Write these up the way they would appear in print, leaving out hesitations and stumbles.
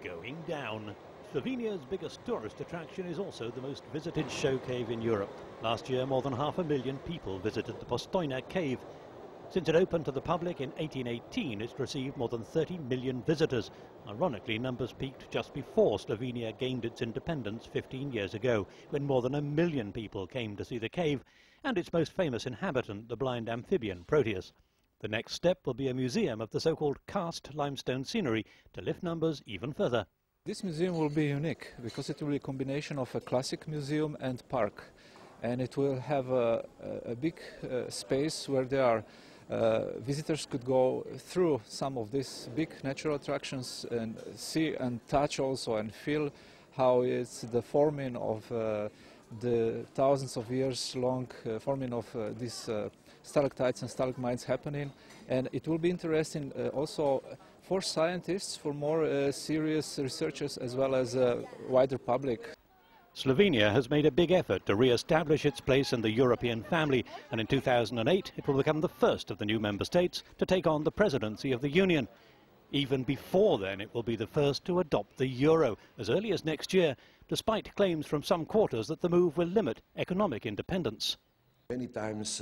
going down. Slovenia's biggest tourist attraction is also the most visited show cave in Europe. Last year, more than 500,000 people visited the Postojna cave. Since it opened to the public in 1818, it's received more than 30 million visitors. Ironically, numbers peaked just before Slovenia gained its independence 15 years ago, when more than 1 million people came to see the cave and its most famous inhabitant, the blind amphibian Proteus. The next step will be a museum of the so-called karst limestone scenery to lift numbers even further. This museum will be unique because it will be a combination of a classic museum and park. And it will have a big space where there are visitors could go through some of these big natural attractions and see and touch also and feel how it's the forming of the thousands of years long forming of these stalactites and stalagmites happening. And it will be interesting also for scientists, for more serious researchers, as well as wider public. Slovenia has made a big effort to re-establish its place in the European family, and in 2008 it will become the first of the new member states to take on the presidency of the Union. Even before then, it will be the first to adopt the euro as early as next year, despite claims from some quarters that the move will limit economic independence. Many times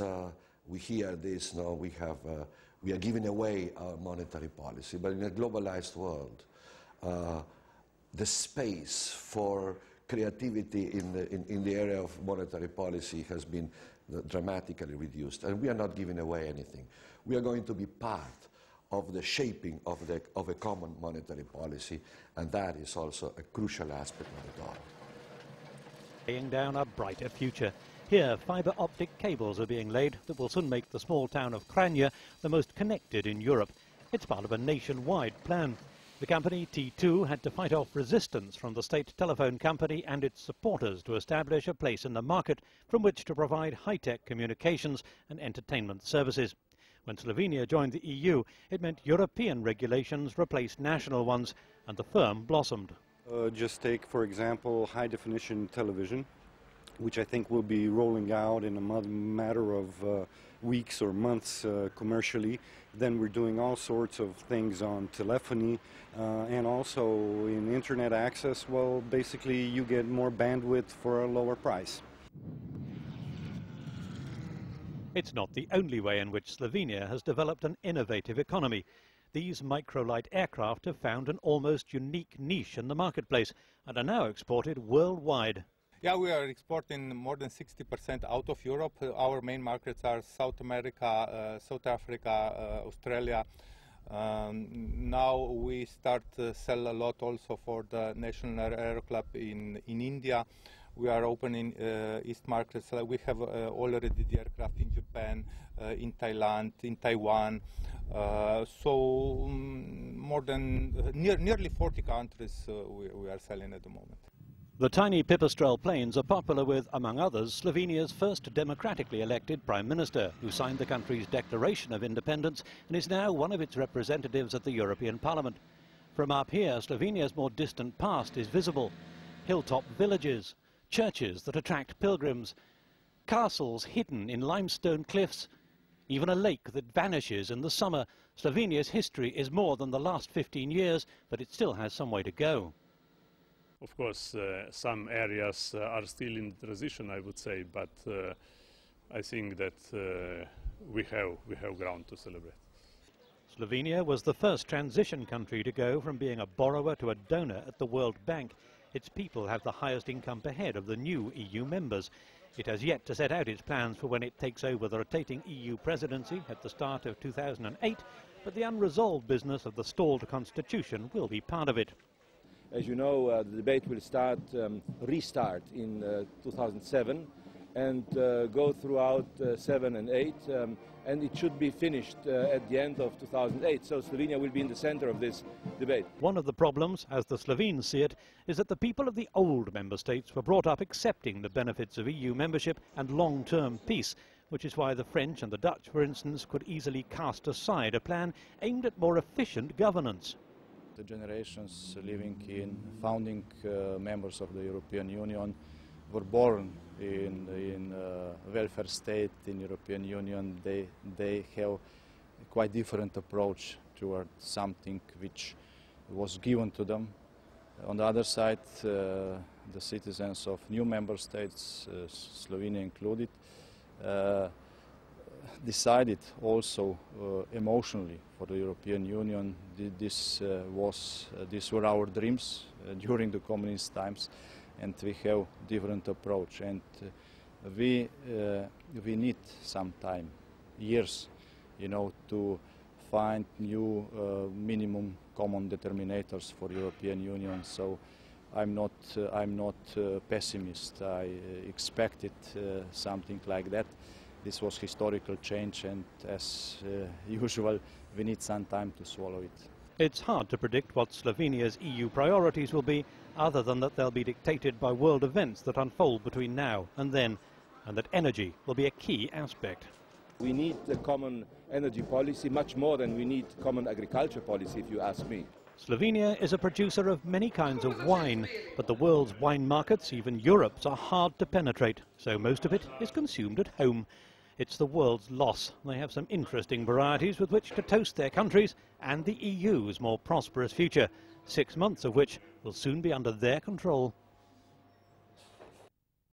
we hear this, no, we are giving away our monetary policy, but in a globalized world, the space for creativity in the area of monetary policy has been dramatically reduced, and we are not giving away anything. We are going to be part of the shaping of a common monetary policy, and that is also a crucial aspect of it all. Laying down a brighter future. Here, fibre optic cables are being laid that will soon make the small town of Kranja the most connected in Europe. It's part of a nationwide plan. The company, T2, had to fight off resistance from the state telephone company and its supporters to establish a place in the market from which to provide high-tech communications and entertainment services. When Slovenia joined the EU, it meant European regulations replaced national ones, and the firm blossomed. Just take, for example, high-definition television, which I think will be rolling out in a matter of weeks or months commercially. Then we're doing all sorts of things on telephony and also in internet access. Well, basically you get more bandwidth for a lower price. It's not the only way in which Slovenia has developed an innovative economy. These microlight aircraft have found an almost unique niche in the marketplace and are now exported worldwide. Yeah, we are exporting more than 60% out of Europe. Our main markets are South America, South Africa, Australia. Now we start to sell a lot also for the National Aero Club in India. We are opening East markets. We have already the aircraft in Japan, in Thailand, in Taiwan. So more than nearly 40 countries we are selling at the moment. The tiny pipistrelle planes are popular with, among others, Slovenia's first democratically elected Prime Minister, who signed the country's Declaration of Independence and is now one of its representatives at the European Parliament. From up here, Slovenia's more distant past is visible. Hilltop villages, churches that attract pilgrims, castles hidden in limestone cliffs, even a lake that vanishes in the summer. Slovenia's history is more than the last 15 years, but it still has some way to go. Of course, some areas are still in transition, I would say, but I think that we have ground to celebrate. Slovenia was the first transition country to go from being a borrower to a donor at the World Bank. Its people have the highest income per head of the new EU members. It has yet to set out its plans for when it takes over the rotating EU presidency at the start of 2008, but the unresolved business of the stalled constitution will be part of it. As you know, the debate will restart in 2007 and go throughout 7 and 8, and it should be finished at the end of 2008. So Slovenia will be in the center of this debate. One of the problems, as the Slovenes see it, is that the people of the old member states were brought up accepting the benefits of EU membership and long-term peace, which is why the French and the Dutch, for instance, could easily cast aside a plan aimed at more efficient governance. The generations living in founding members of the European Union were born in welfare state in European Union. They have a quite different approach toward something which was given to them On the other side, the citizens of new member states, Slovenia included, decided also emotionally for the European Union. These were our dreams during the communist times, and we have different approach. And we need some time, years, you know, to find new minimum common determinators for European Union. So I'm not pessimist. I expected something like that. This was historical change, and as usual, we need some time to swallow it. It's hard to predict what Slovenia's EU priorities will be, other than that they'll be dictated by world events that unfold between now and then, and that energy will be a key aspect. We need a common energy policy much more than we need common agriculture policy, if you ask me. Slovenia is a producer of many kinds of wine, but the world's wine markets, even Europe's, are hard to penetrate, so most of it is consumed at home. It's the world's loss. They have some interesting varieties with which to toast their countries and the EU's more prosperous future, 6 months of which will soon be under their control.